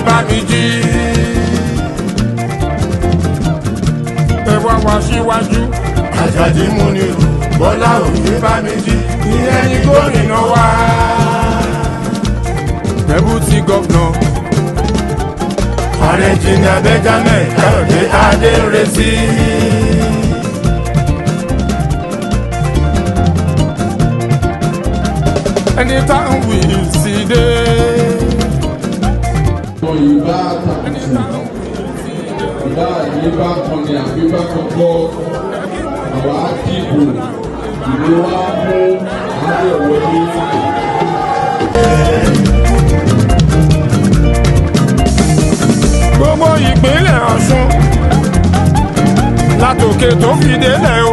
Oyebamiji. Ẹ wá wá síwájú. Àjàdí Múnirù Bọ́lá Oyebamiji ìyẹn ni gómìnà wa. Deputy governor. Ààrẹ Jìnnà Benjamin Káyọ̀dé Adérésì. Anytime we see day. Ìbá àtàkùn, ìbá àyíbá kọ́ni àbíbá kọ́kọ́, àwa dìbò, ìlú wa mú àárẹ̀ wọlé. Gbogbo ìpínlẹ̀ Ọ̀ṣun látòkè tó fi délẹ̀ o.